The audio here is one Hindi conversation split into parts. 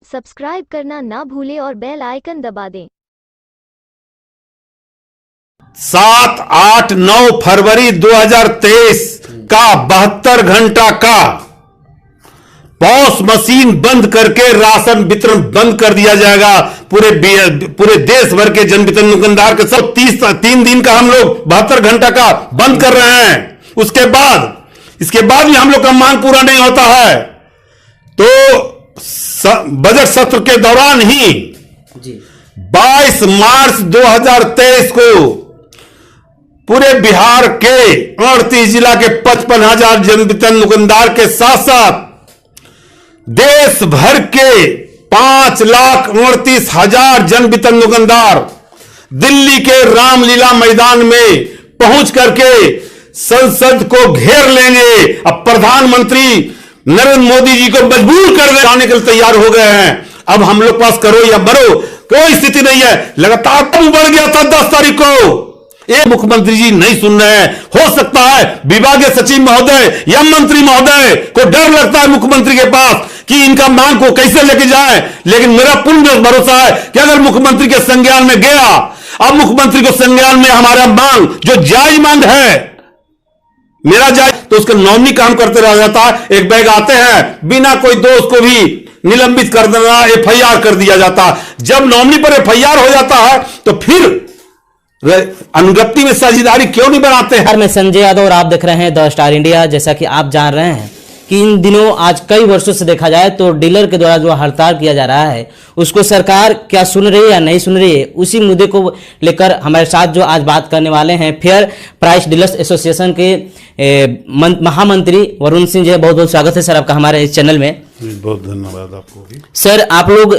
सब्सक्राइब करना ना भूलें और बेल आइकन दबा दें। 7, 8, 9 फरवरी 2023 का 72 घंटा का पॉस मशीन बंद करके राशन वितरण बंद कर दिया जाएगा। पूरे देश भर के जन वितरण दुकानदार के सब 3 दिन का हम लोग 72 घंटा का बंद कर रहे हैं। इसके बाद भी हम लोग का मांग पूरा नहीं होता है तो बजट सत्र के दौरान ही 22 मार्च 2023 को पूरे बिहार के 38 जिला के 55,000 जन वितरण दुकानदार के साथ साथ देश भर के 5,39,000 जन वितरण दुकानदार दिल्ली के रामलीला मैदान में पहुंच करके संसद को घेर लेंगे। अब प्रधानमंत्री नरेंद्र मोदी जी को मजबूर कर जाने के लिए तैयार हो गए हैं। अब हम लोग पास करो या मरो कोई स्थिति नहीं है। लगातार बढ़ गया था 10 तारीख को। एक मुख्यमंत्री जी नहीं सुन रहे हैं। हो सकता है विभागीय सचिव महोदय या मंत्री महोदय को डर लगता है मुख्यमंत्री के पास कि इनका मांग को कैसे लेके जाए, लेकिन मेरा पूर्ण भरोसा है कि अगर मुख्यमंत्री के संज्ञान में गया, अब मुख्यमंत्री को संज्ञान में हमारा मांग जो जायज मांग है मेरा जाए तो उसका नॉमिनी काम करते रह जाता है। एक बैग आते हैं बिना कोई दोष को भी निलंबित कर देना, एफआईआर कर दिया जाता। जब नॉमिनी पर एफआईआर हो जाता है तो फिर अनुगत्य में साझेदारी क्यों नहीं बनाते हैं। मैं संजय यादव और आप देख रहे हैं द स्टार इंडिया। जैसा कि आप जान रहे हैं कि इन दिनों आज कई वर्षों से देखा जाए तो डीलर के द्वारा जो हड़ताल किया जा रहा है उसको सरकार क्या सुन रही है या नहीं सुन रही है, उसी मुद्दे को लेकर हमारे साथ जो आज बात करने वाले हैं फेयर प्राइस डीलर्स एसोसिएशन के महामंत्री वरुण सिंह जी। बहुत बहुत स्वागत है सर आपका हमारे इस चैनल में। बहुत धन्यवाद आपको भी। सर आप लोग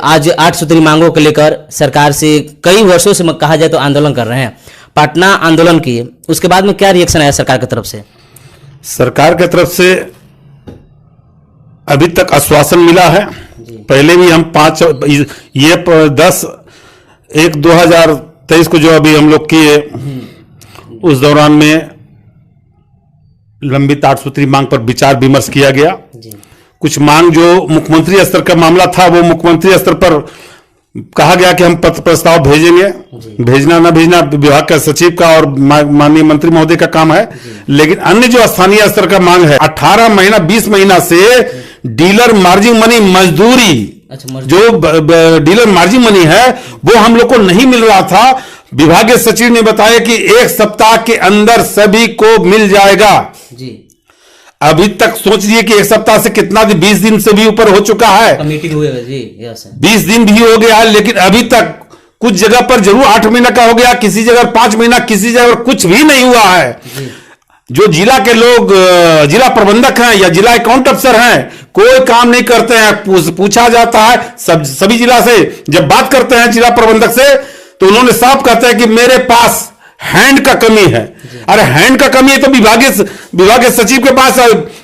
आज 8 सूत्री मांगों को लेकर सरकार से कई वर्षों से कहा जाए तो आंदोलन कर रहे हैं। पटना आंदोलन किए, उसके बाद में क्या रिएक्शन आया सरकार की तरफ से? सरकार की तरफ से अभी तक आश्वासन मिला है। पहले भी हम 10/1/2023 को जो अभी हम लोग किए उस दौरान में लंबित 8 सूत्री मांग पर विचार विमर्श किया गया। कुछ मांग जो मुख्यमंत्री स्तर का मामला था वो मुख्यमंत्री स्तर पर कहा गया कि हम पत्र प्रस्ताव भेजेंगे। भेजना ना भेजना विभाग का सचिव का और माननीय मंत्री महोदय का काम है, लेकिन अन्य जो स्थानीय स्तर का मांग है 18 महीना 20 महीना से डीलर मार्जिन मनी मजदूरी, जो डीलर मार्जिन मनी है वो हम लोग को नहीं मिल रहा था। विभागीय सचिव ने बताया कि 1 सप्ताह के अंदर सभी को मिल जाएगा। अभी तक सोच लिए कि 1 सप्ताह से कितना 20 दिन से भी ऊपर हो चुका है। मीटिंग हुई है जी, 20 दिन भी हो गया है, लेकिन अभी तक कुछ जगह पर जरूर 8 महीना का हो गया, किसी जगह 5 महीना, किसी जगह कुछ भी नहीं हुआ है। जो जिला के लोग जिला प्रबंधक हैं या जिला अकाउंट अफसर हैं कोई काम नहीं करते हैं। पूछा जाता है सभी जिला से, जब बात करते हैं जिला प्रबंधक से तो उन्होंने साफ कहते हैं कि मेरे पास हैंड का कमी है। अरे हैंड का कमी है तो विभागीय सचिव के पास,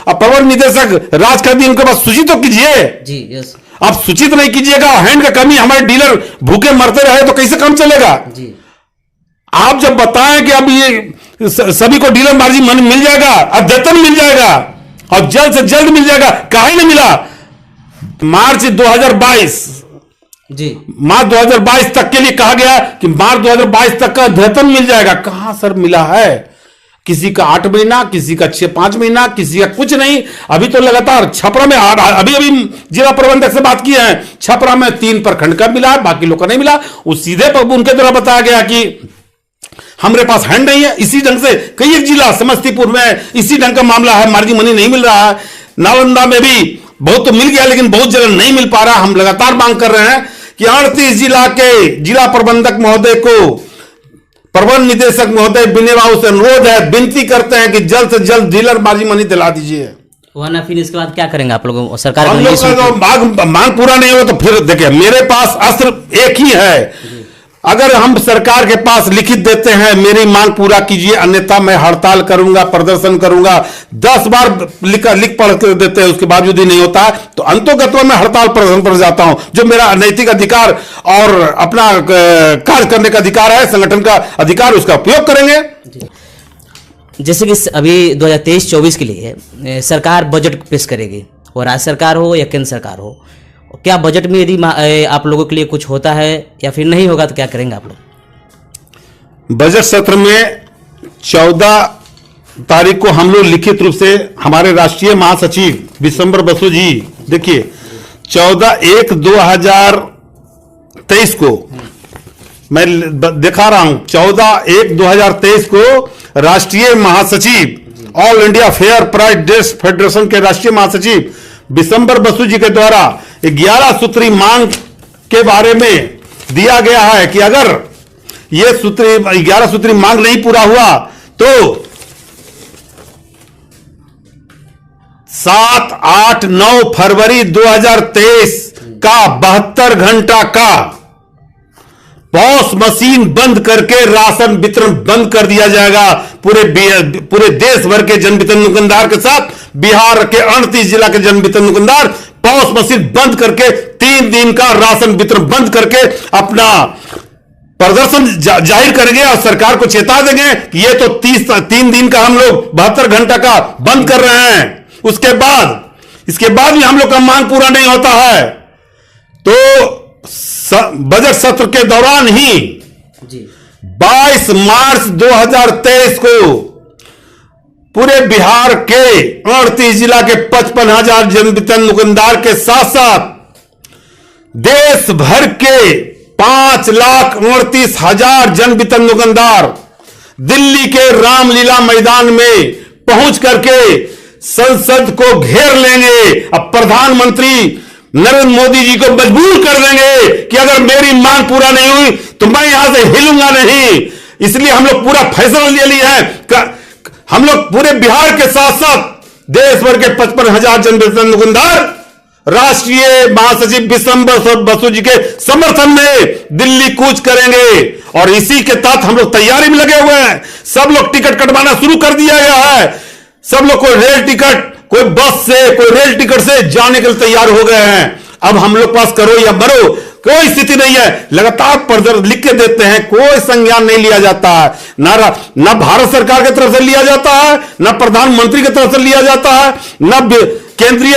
प्रवर निदेशक राज कर दी उनके पास सूचित तो कीजिए जी। यस, आप सूचित नहीं कीजिएगा, हैंड का कमी, हमारे डीलर भूखे मरते रहे तो कैसे काम चलेगा जी। आप जब बताएं कि अब ये सभी को डीलर मार्जिन मनी मिल जाएगा, अद्यतन मिल जाएगा और जल्द से जल्द मिल जाएगा, काहे नहीं मिला? मार्च 2022 तक के लिए कहा गया कि मार्च 2022 तक का अद्यतन मिल जाएगा। कहां सर मिला है? किसी का 8 महीना, किसी का 5 महीना, किसी का कुछ नहीं। अभी तो लगातार छपरा में अभी जिला प्रबंधक से बात की है, छपरा में 3 प्रखंड का मिला है, बाकी लोग का नहीं मिला। उस सीधे पर उनके द्वारा बताया गया कि हमारे पास हैंड नहीं है। इसी ढंग से कई एक जिला समस्तीपुर में इसी ढंग का मामला है, मार्जिन मनी नहीं मिल रहा है। नालंदा में भी बहुत तो मिल गया लेकिन बहुत जगह नहीं मिल पा रहा। हम लगातार मांग कर रहे हैं कि 38 जिला के जिला प्रबंधक महोदय को, प्रबंध निदेशक महोदय विनय बाबू से अनुरोध है, विनती करते हैं कि जल्द से जल्द डीलर मार्जिन मनी दिला दीजिए। वरना फिर इसके बाद क्या करेंगे आप लोग? सरकार हम लोग का मांग पूरा नहीं हो तो फिर देखिए मेरे पास अस्त्र एक ही है। अगर हम सरकार के पास लिखित देते हैं मेरी मांग पूरा कीजिए, अन्यथा मैं हड़ताल करूंगा, प्रदर्शन करूंगा, 10 बार लिख पढ़ कर देते हैं, उसके बावजूद ही नहीं होता है तो अंतोगत्वा में हड़ताल प्रदर्शन पर जाता हूं। जो मेरा नैतिक अधिकार और अपना कार्य करने का अधिकार है, संगठन का अधिकार, उसका उपयोग करेंगे। जैसे कि अभी 2023-24 के लिए सरकार बजट पेश करेगी, और राज्य सरकार हो या केंद्र सरकार हो, क्या बजट में यदि आप लोगों के लिए कुछ होता है या फिर नहीं होगा तो क्या करेंगे आप लोग? बजट सत्र में 14 तारीख को हम लोग लिखित रूप से हमारे राष्ट्रीय महासचिव विशंबर बसु जी, देखिए 14/1/2023 को मैं दिखा रहा हूं, 14/1/2023 को राष्ट्रीय महासचिव all India fair pride dress federation के राष्ट्रीय महासचिव विशंबर बसु जी के द्वारा 11 सूत्री मांग के बारे में दिया गया है कि अगर ये 11 सूत्री मांग नहीं पूरा हुआ तो 7, 8, 9 फरवरी 2023 का 72 घंटा का पॉस मशीन बंद करके राशन वितरण बंद कर दिया जाएगा। पूरे देश भर के जन वितरण दुकानदार के साथ बिहार के 38 जिला के जन वितरण दुकानदार पॉस मशीन बंद करके 3 दिन का राशन वितरण बंद करके अपना प्रदर्शन जाहिर करेंगे और सरकार को चेता देंगे कि ये तो 3 दिन का हम लोग 72 घंटा का बंद कर रहे हैं। इसके बाद भी हम लोग का मांग पूरा नहीं होता है तो बजट सत्र के दौरान ही 22 मार्च 2023 को पूरे बिहार के 38 जिला के 55,000 जन वितरण दुकानदार के साथ साथ देश भर के 5,38,000 जन वितरण दुकानदार दिल्ली के रामलीला मैदान में पहुंच करके संसद को घेर लेंगे। अब प्रधानमंत्री नरेंद्र मोदी जी को मजबूर कर देंगे कि अगर मेरी मांग पूरा नहीं हुई तो मैं यहां से हिलूंगा नहीं। इसलिए हम लोग पूरा फैसला ले लिया है। हम लोग पूरे बिहार के साथ साथ देश भर के 55,000 जन वितरण दुकानदार राष्ट्रीय महासचिव विशंबर बसु जी के समर्थन में दिल्ली कूच करेंगे और इसी के तहत हम लोग तैयारी में लगे हुए हैं। सब लोग टिकट कटवाना शुरू कर दिया गया है। सब लोग कोई रेल टिकट, कोई बस से, कोई रेल टिकट से जाने के लिए तैयार हो गए हैं। अब हम लोग पास करो या मरो कोई स्थिति नहीं है। लगातार पर्दर लिख के देते हैं, कोई संज्ञान नहीं लिया जाता है। ना भारत सरकार की तरफ से लिया जाता है, ना प्रधानमंत्री की तरफ से लिया जाता है, ना केंद्रीय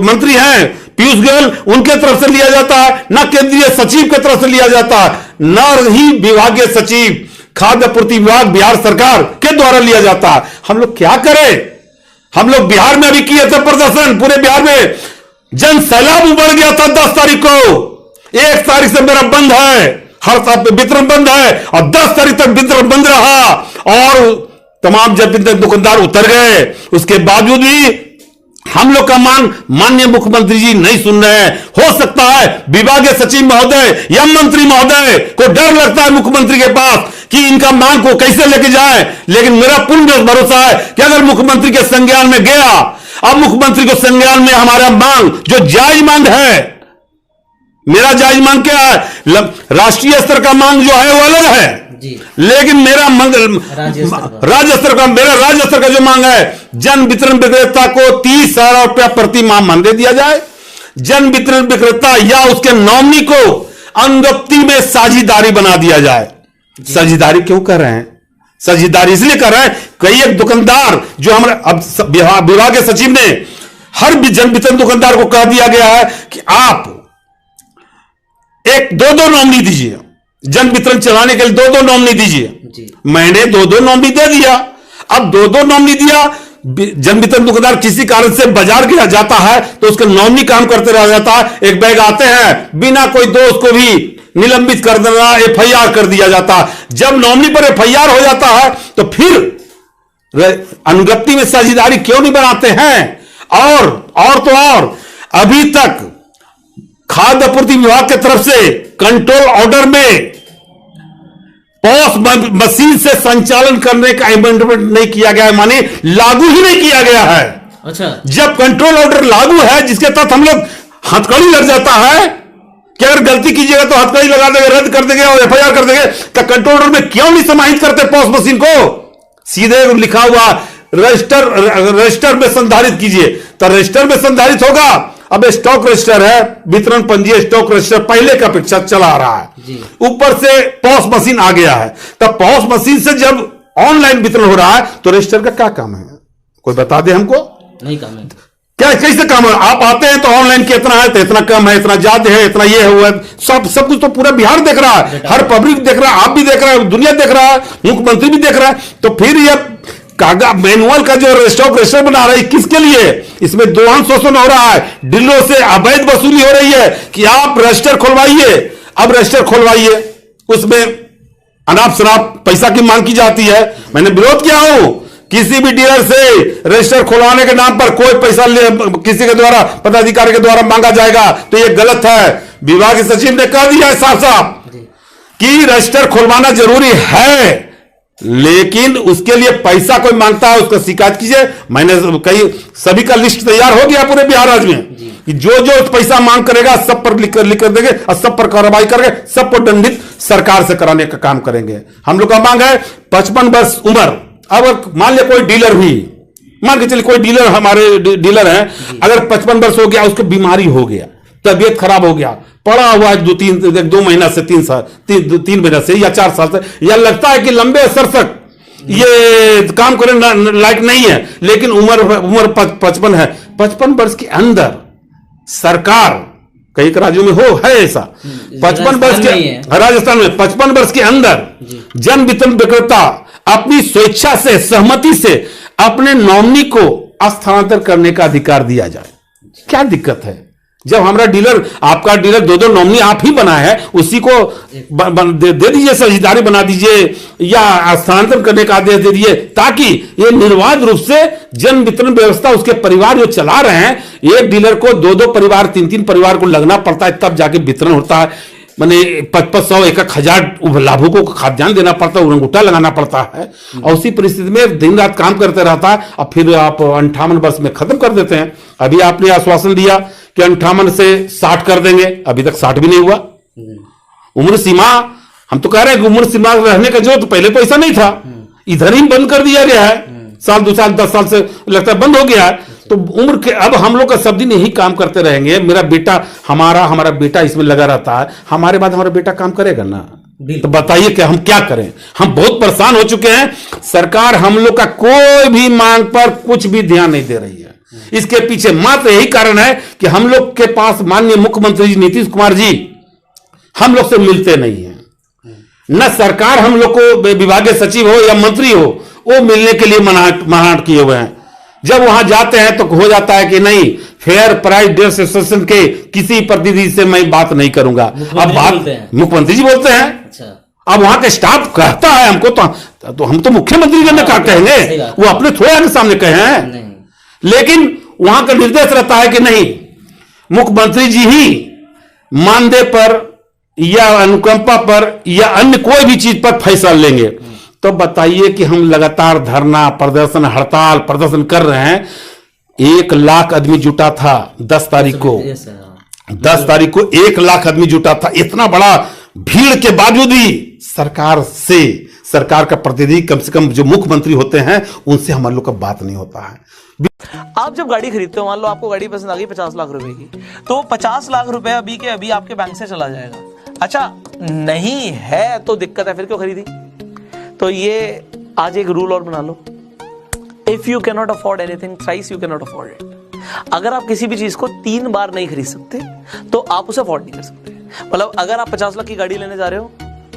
मंत्री हैं पीयूष गोयल उनके तरफ से लिया जाता है, ना केंद्रीय सचिव की तरफ से लिया जाता है, ना ही विभागीय सचिव खाद्य पूर्ति विभाग बिहार सरकार के द्वारा लिया जाता है। हम लोग क्या करें? हम लोग बिहार में अभी किए थे प्रदर्शन, पूरे बिहार में जन सैलाब उमड़ गया था। 10 तारीख को, 1 तारीख से मेरा बंद है, हर साल वितरण बंद है और 10 तारीख तक वितरण बंद रहा और तमाम जन वितरण दुकानदार उतर गए। उसके बावजूद भी हम लोग का मांग माननीय मुख्यमंत्री जी नहीं सुन रहे हैं। हो सकता है विभागीय सचिव महोदय या मंत्री महोदय को डर लगता है मुख्यमंत्री के पास कि इनका मांग को कैसे लेके जाए, लेकिन मेरा पूर्ण भरोसा है कि अगर मुख्यमंत्री के संज्ञान में गया, अब मुख्यमंत्री को संज्ञान में हमारा मांग जो जायज मांग है, मेरा जायज मांग क्या है, राष्ट्रीय स्तर का मांग जो है वो अलग है जी। लेकिन मेरा मांग राज्य स्तर का जो मांग है, जन वितरण विक्रेता को 30,000 रुपया प्रति माह मानदेय दिया जाए। जन वितरण विक्रेता या उसके नॉमिनी को अनुगत्य में साझेदारी बना दिया जाए। साझेदारी क्यों कर रहे हैं? साझेदारी इसलिए कर रहे हैं, कई एक दुकानदार जो हमारे अब विभाग के सचिव ने हर भी जन वितरण दुकानदार को कह दिया गया है कि आप एक 2-2 नॉमिनी दीजिए, जन वितरण चलाने के लिए 2-2 नॉमिनी दीजिए। मैंने 2-2 नॉमिनी दे दिया। अब 2-2 नॉमिनी दिया, जन वितरण दुकानदार किसी कारण से बाजार गिरा जाता है तो उसका नॉमिनी काम करते रह जाता है। एक बैग आते हैं, बिना कोई दोष को भी निलंबित कर देना, एफआईआर कर दिया जाता है। जब नॉमिनी पर एफआईआर हो जाता है तो फिर अनुगत्य में साझेदारी क्यों नहीं बनाते हैं? और अभी तक खाद्य आपूर्ति विभाग की तरफ से कंट्रोल ऑर्डर में पॉस मशीन से संचालन करने का अमेंडमेंट नहीं किया गया है, माने लागू ही नहीं किया गया है। अच्छा, जब कंट्रोल ऑर्डर लागू है जिसके तहत हम लोग हथकड़ी लग जाता है कि अगर गलती कीजिएगा तो हथकड़ी लगा देंगे, रद्द कर देंगे और एफआईआर कर देंगे, तो कंट्रोल ऑर्डर में क्यों नहीं समाहित करते पॉस मशीन को? सीधे लिखा हुआ रजिस्टर में संधारित कीजिए, तो रजिस्टर में संधारित होगा। अब स्टॉक रजिस्टर है, वितरण पंजीय स्टॉक रजिस्टर पहले का अपेक्षा चला आ रहा है, ऊपर से पॉस मशीन आ गया है। तब पॉस मशीन से जब ऑनलाइन वितरण हो रहा है तो रजिस्टर का क्या काम है? कोई बता दे हमको। नहीं काम है। क्या कैसे काम है? आप आते हैं तो ऑनलाइन के इतना है तो इतना कम है, इतना ज्यादा है, इतना ये हुआ, सब कुछ तो पूरा बिहार देख रहा है, हर पब्लिक देख रहा है, आप भी देख रहे हैं, दुनिया देख रहा है, मुख्यमंत्री भी देख रहा है। तो फिर ये कागज मैनुअल का जो स्टॉक रजिस्टर बना रहा है किसके लिए? इसमें दोहन शोषण हो रहा है, डीलरों से अवैध वसूली हो रही है कि आप रजिस्टर खुलवाइए, अब रजिस्टर खुलवाइए, उसमें अनाप शनाप पैसा की मांग की जाती है। मैंने विरोध किया हूं, किसी भी डीलर से रजिस्टर खुलवाने के नाम पर कोई पैसा किसी के द्वारा, पदाधिकारी के द्वारा मांगा जाएगा तो यह गलत है। विभाग के सचिव ने कह दिया है साफ साफ कि रजिस्टर खुलवाना जरूरी है, लेकिन उसके लिए पैसा कोई मांगता है उसका शिकायत कीजिए। मैंने कई सभी का लिस्ट तैयार हो गया पूरे बिहार राज्य में कि जो जो पैसा मांग करेगा सब पर लिख कर देंगे और सब पर कार्रवाई करके सब पर दंडित सरकार से कराने का काम करेंगे। हम लोग का मांग है 55 वर्ष उम्र। अब मान लिया कोई डीलर भी, मान के चलिए कोई डीलर, हमारे डीलर हैं, अगर 55 वर्ष हो गया, उसको बीमारी हो गया, तबीयत खराब हो गया, पड़ा हुआ है 2 महीना से 3 साल, 3 महीना से या 4 साल से, या लगता है कि लंबे अरसे तक ये काम करने लायक नहीं है, लेकिन उम्र 55 है, 55 वर्ष के अंदर सरकार, कई राज्यों में है ऐसा, 55 वर्ष के, राजस्थान में 55 वर्ष के अंदर जन वितरण विक्रेता अपनी स्वेच्छा से, सहमति से अपने नॉमिनी को स्थानांतरित करने का अधिकार दिया जाए। क्या दिक्कत है? जब हमारा डीलर, आपका डीलर 2 नॉमिनी आप ही बना है, उसी को दे दीजिए, साझेदारी बना दीजिए या स्थानांतरण करने का आदेश दे दीजिए, ताकि ये निर्बाध रूप से जन वितरण व्यवस्था उसके परिवार जो चला रहे हैं, एक डीलर को 2 परिवार, 3 परिवार को लगना पड़ता है, तब जाके वितरण होता है। मैंने 500 1,000 लाभुकों को खाद्यान्न देना पड़ता है, उरंगुटा लगाना पड़ता है, और उसी परिस्थिति में दिन रात काम करते रहता है, और फिर आप 58 वर्ष में खत्म कर देते हैं। अभी आपने आश्वासन दिया कि 58 से 60 कर देंगे, अभी तक 60 भी नहीं हुआ। उम्र सीमा, हम तो कह रहे हैं कि उम्र सीमा रहने का जो तो पहले तो ऐसा नहीं था, इधर ही बंद कर दिया गया है, साल 2 साल 10 साल से लगता है बंद हो गया है। तो उम्र के अब हम लोग का सब दिन यही काम करते रहेंगे। मेरा बेटा, हमारा बेटा इसमें लगा रहता है, हमारे बाद हमारा बेटा काम करेगा ना? तो बताइए कि हम क्या करें? हम बहुत परेशान हो चुके हैं। सरकार हम लोग का कोई भी मांग पर कुछ भी ध्यान नहीं दे रही है। इसके पीछे मात्र यही कारण है कि हम लोग के पास माननीय मुख्यमंत्री जी नीतीश कुमार जी हम लोग से मिलते नहीं है। न सरकार हम लोग को, विभागीय सचिव हो या मंत्री हो, वो मिलने के लिए मनाहट किए हुए हैं। जब वहां जाते हैं तो हो जाता है कि नहीं, फेयर प्राइस डीलर्स एसोसिएशन के किसी प्रतिनिधि से मैं बात नहीं करूंगा। अब बात मुख्यमंत्री जी बोलते हैं। अच्छा। अब वहां का स्टाफ कहता है हमको, तो हम तो मुख्यमंत्री जी ने कहा कहेंगे, वो अपने थोड़े आगे सामने कहे हैं, लेकिन वहां का निर्देश रहता है कि नहीं, मुख्यमंत्री जी ही मानदेय पर या अनुकंपा पर या अन्य कोई भी चीज पर फैसला लेंगे। तो बताइए कि हम लगातार धरना, प्रदर्शन, हड़ताल, प्रदर्शन कर रहे हैं। 1 लाख आदमी जुटा था 10 तारीख को, 10 तारीख को 1 लाख आदमी जुटा था। इतना बड़ा भीड़ के बावजूद भी सरकार का प्रतिनिधि, कम से कम जो मुख्यमंत्री होते हैं, उनसे हम लोग का बात नहीं होता है। आप जब गाड़ी खरीदते हो, मान लो आपको गाड़ी पसंद आ गई 50 लाख रुपए की, तो 50 लाख रुपए अभी के अभी आपके बैंक से चला जाएगा। अच्छा नहीं है तो दिक्कत है, फिर क्यों खरीदी? तो ये आज एक रूल और बना लो, if you can not afford anything thrice you can not afford it. अगर आप किसी भी चीज को 3 बार नहीं खरीद सकते तो आप उसे अफोर्ड नहीं कर सकते। मतलब अगर आप 50 लाख की गाड़ी लेने जा रहे हो,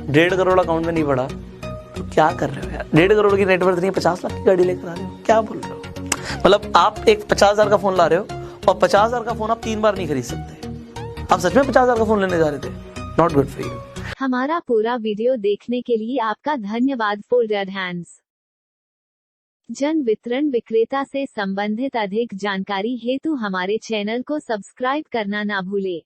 1.5 करोड़ अकाउंट में नहीं पड़ा, तो क्या कर रहे हो यार? 1.5 करोड़ की नेटवर्थ नहीं, 50 लाख की गाड़ी लेकर आ रहे हो, क्या बोल रहे हो? मतलब आप एक 50,000 का फोन ला रहे हो और 50,000 का फोन आप 3 बार नहीं खरीद सकते। आप सच में 50,000 का फोन लेने जा रहे थे? Not good for you. हमारा पूरा वीडियो देखने के लिए आपका धन्यवाद। Folded hands. जन वितरण विक्रेता से संबंधित अधिक जानकारी हेतु हमारे चैनल को सब्सक्राइब करना ना भूले।